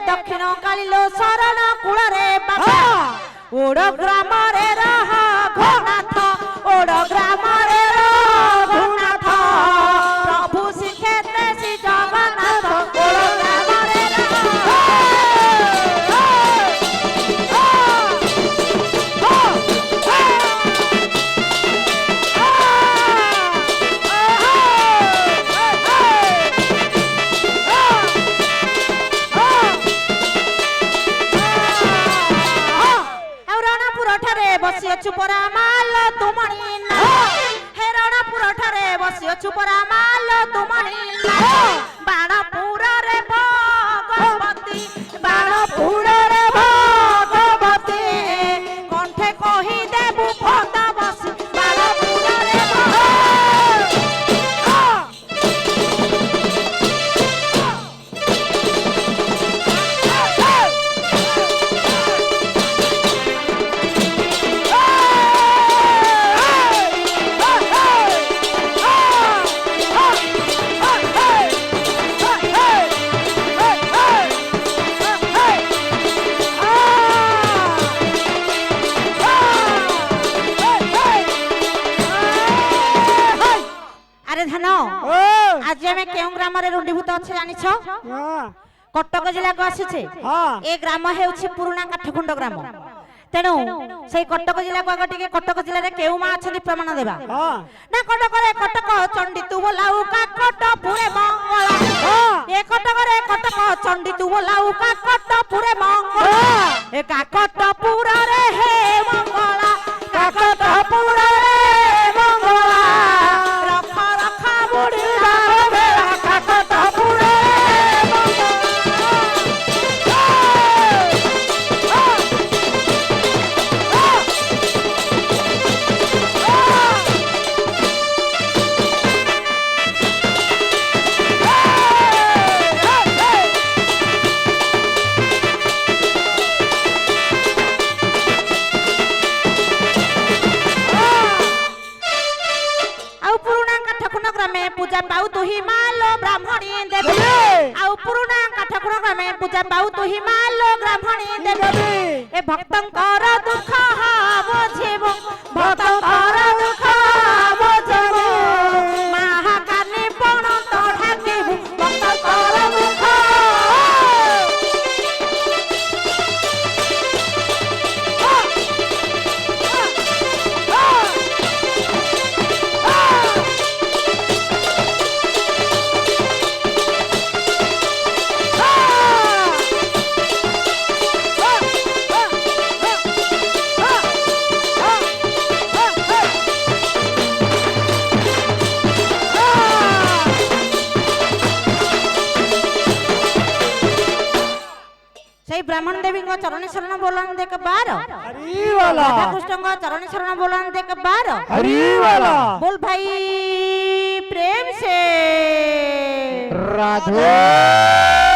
दक्षिण कालिलो शरण कूल रे बाबा ओड ग्राम रे रघुनाथ ओड ग्राम रे रघुनाथ प्रभु श्रीक्षेत्र श्री जगन्नाथ ओड ग्राम रे बसिअछु परा माल तुमणी ना हे रणपुर ठारे बसिअछु परा माल तुमणी ना बाणपुर रे भगवती बाणपुर रे भगवती कंठे कहि देबु फता बसी बाणपुर रे आज आम केउ ग्राम रुंडीभूत अच्छे जानी कटक जिला को आसीचे ए ग्राम हेउछि पुराना काठखुंड ग्राम तेणु से कटक जिला को आगे कटक जिले में केउ माँ अच्छी प्रमाण देवा ना कटक रे कटक चंडी तू बोलाऊ का कट पुरे मंगला ए कटक रे कटक चंडी तू बोलाऊ का कट पुरे मंगला ए का कट पुरा रे हे मंगला का कट पुरा रे मंगला रखा रखा बुढ़ी पूजा पाऊ तु ही मालो ब्राह्मणी देवी आउ पुरुना काठकुण में पूजा पाऊ तु ही मालो ब्राह्मणी देवी ए भक्तंकर दुख बुझिबो भक्तंकर दुख बुझिबो महाकानी पण तो ढाकिबो भक्तंकर दुख ब्राह्मण देवी को चरण शरण बोलन देख बार हरि वाला राधा कृष्ण को चरण शरण बोलन देख बार हरि वाला बोल भाई प्रेम से राधे।